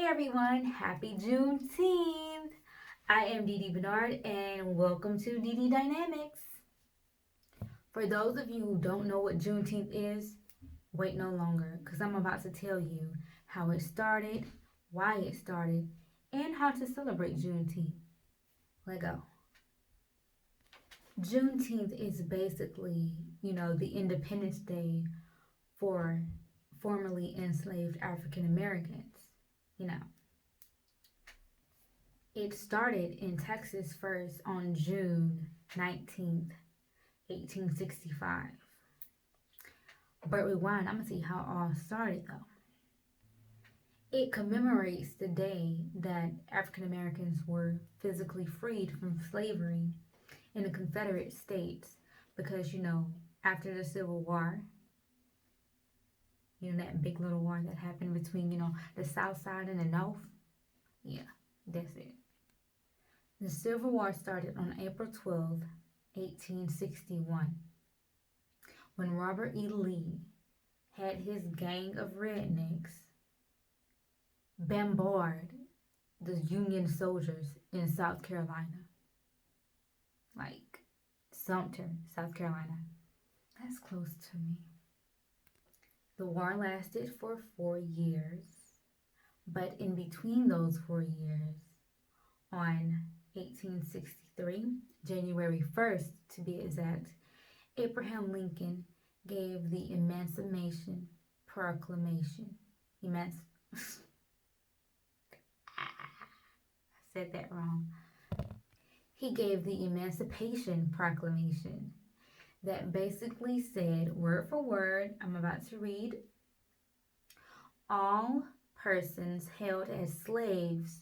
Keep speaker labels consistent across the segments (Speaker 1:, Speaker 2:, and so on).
Speaker 1: everyone, happy Juneteenth! I am Dee Dee Bernard and welcome to Dee Dee Dynamics. For those of you who don't know what Juneteenth is, wait no longer because I'm about to tell you how it started, why it started, and how to celebrate Juneteenth. Let go. Juneteenth is basically, the Independence Day for formerly enslaved African Americans. You know, it started in Texas first on June 19th, 1865. But rewind, I'm gonna see how it all started though. It commemorates the day that African Americans were physically freed from slavery in the Confederate States because, after the Civil War, that big little war that happened between, the South Side and the North. Yeah, that's it. The Civil War started on April 12th, 1861, when Robert E. Lee had his gang of rednecks bombard the Union soldiers in South Carolina. Like Sumter, South Carolina. That's close to me. The war lasted for 4 years, but in between those 4 years, on 1863, January 1st to be exact, Abraham Lincoln gave the Emancipation Proclamation. I said that wrong. He gave the Emancipation Proclamation that basically said, word for word, I'm about to read, all persons held as slaves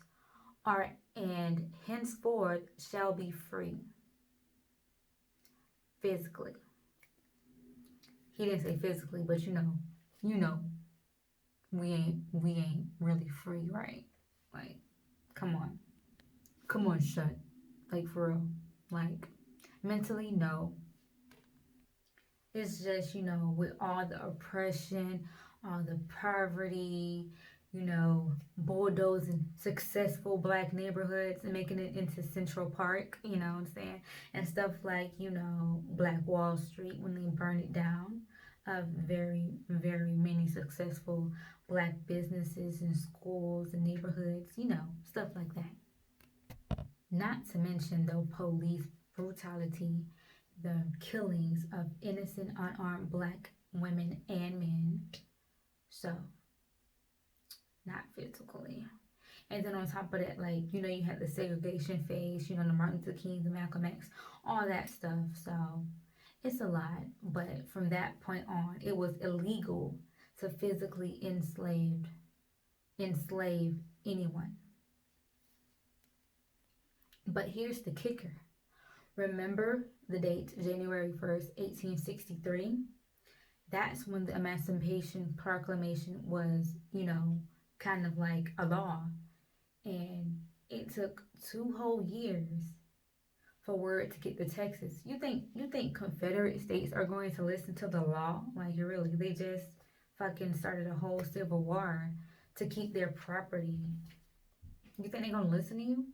Speaker 1: are and henceforth shall be free. Physically. He didn't say physically, but we ain't really free, right? Like, come on, shut. Like, for real. Like, mentally, no. It's just, with all the oppression, all the poverty, bulldozing successful black neighborhoods and making it into Central Park, you know what I'm saying? And stuff like, Black Wall Street when they burned it down. Very, very many successful black businesses and schools and neighborhoods, stuff like that. Not to mention the police brutality, the killings of innocent unarmed black women and men. So, not physically. And then on top of that, you had the segregation phase, the Martin Luther King, the Malcolm X, all that stuff. So, it's a lot. But from that point on, it was illegal to physically enslave anyone. But here's the kicker. Remember the date, January 1st, 1863? That's when the Emancipation Proclamation was, kind of like a law. And it took 2 whole years for word to get to Texas. You think Confederate states are going to listen to the law? Like, really, they just fucking started a whole civil war to keep their property. You think they're gonna listen to you?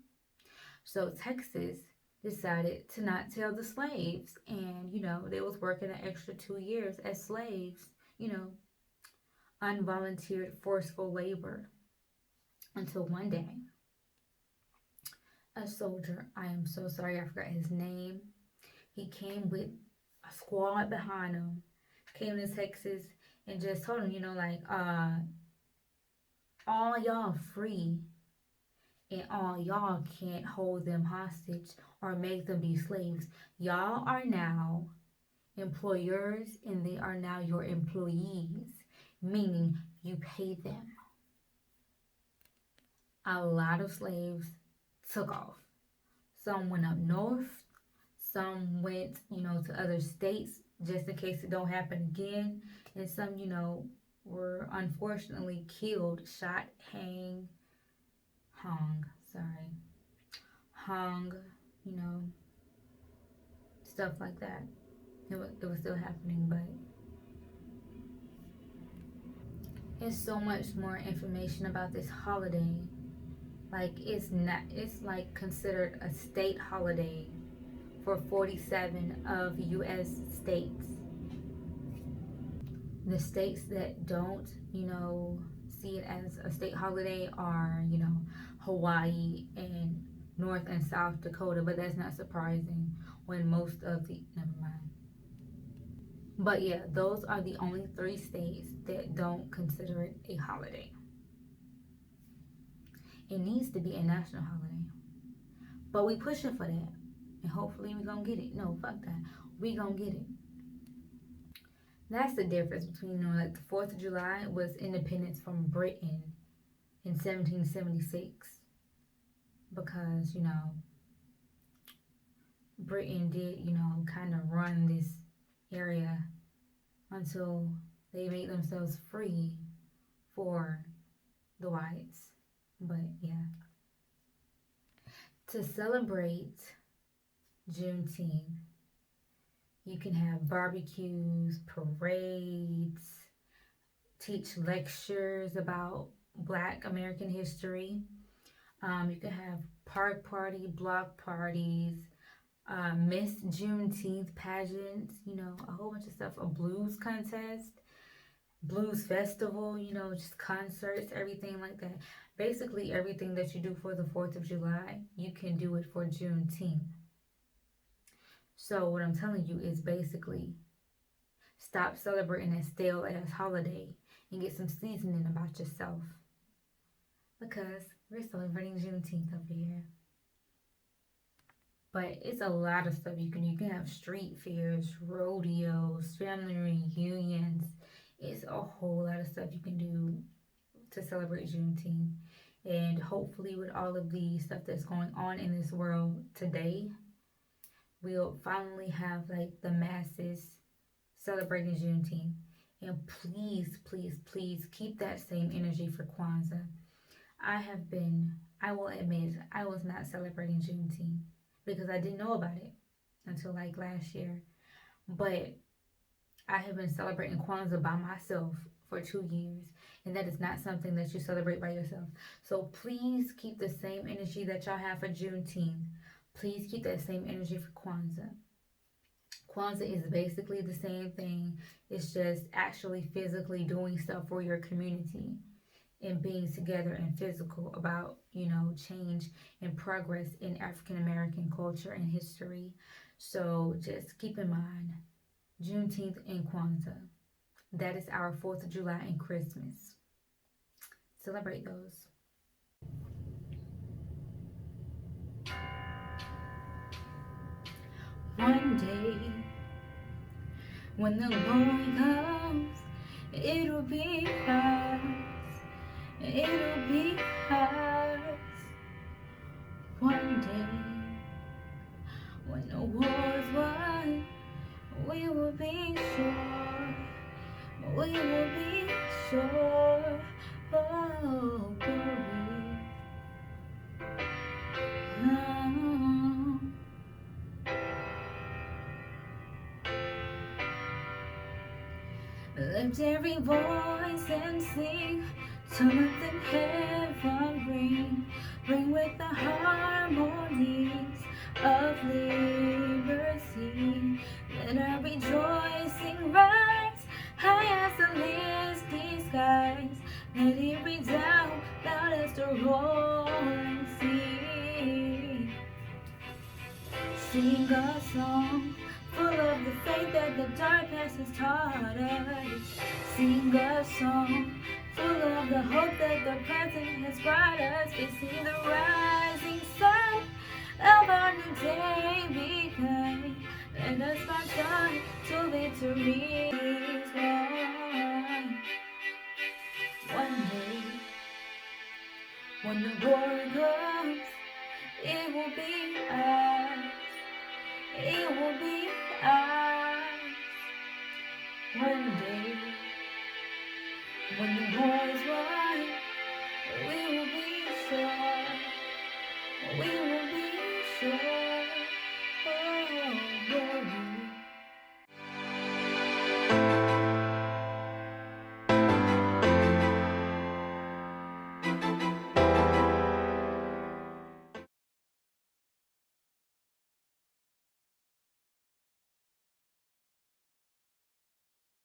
Speaker 1: So Texas decided to not tell the slaves, and they was working an extra 2 years as slaves, unvolunteered forceful labor, until one day a soldier, I am so sorry I forgot his name, he came with a squad behind him, came to Texas and just told him, all y'all free and all y'all can't hold them hostage or make them be slaves. Y'all are now employers and they are now your employees, meaning you pay them. A lot of slaves took off. Some went up north, some went, to other states just in case it don't happen again, and some, were unfortunately killed, shot, hung, stuff like that. It was still happening, but It's so much more information about this holiday. Like it's like considered a state holiday for 47 of US states. The states that don't, see it as a state holiday are, Hawaii and North and South Dakota, but that's not surprising when most of the, never mind. But yeah, those are the only three states that don't consider it a holiday. It needs to be a national holiday. But we pushing for that. And hopefully we gonna get it. No, fuck that. We gonna get it. That's the difference between, like the 4th of July was independence from Britain in 1776. Because, Britain did, kind of run this area until they made themselves free for the whites. But yeah. To celebrate Juneteenth, you can have barbecues, parades, teach lectures about Black American history. You can have park party, block parties, Miss Juneteenth pageants, a whole bunch of stuff, a blues contest, blues festival, just concerts, everything like that. Basically, everything that you do for the 4th of July, you can do it for Juneteenth. So what I'm telling you is basically stop celebrating a stale ass holiday and get some seasoning about yourself. Because we're celebrating Juneteenth over here. But it's a lot of stuff you can do. You can have street fairs, rodeos, family reunions. It's a whole lot of stuff you can do to celebrate Juneteenth. And hopefully with all of the stuff that's going on in this world today, we'll finally have like the masses celebrating Juneteenth. And please, please, please keep that same energy for Kwanzaa. I will admit, I was not celebrating Juneteenth because I didn't know about it until like last year. But I have been celebrating Kwanzaa by myself for 2 years. And that is not something that you celebrate by yourself. So please keep the same energy that y'all have for Juneteenth. Please keep that same energy for Kwanzaa. Kwanzaa is basically the same thing. It's just actually physically doing stuff for your community and being together and physical about, change and progress in African American culture and history. So just keep in mind, Juneteenth and Kwanzaa. That is our 4th of July and Christmas. Celebrate those. One day, when the Lord comes, it'll be ours. It'll be ours. One day, when the war's won, we will be sure. We will be sure. Oh, glory. Oh. Lift every voice and sing, so let the heaven ring. Bring with the harmonies of liberty. Let our rejoicing rise high as the misty skies. Let it resound loud as the rolling sea. Sing a song full of the faith that the dark past has taught us. Sing a song full of the hope that the present has brought us. We see the rising sun of our new day become. Let us march on to victory's won. One day, when the glory comes, it will be ours. It will be ours. One day, when the war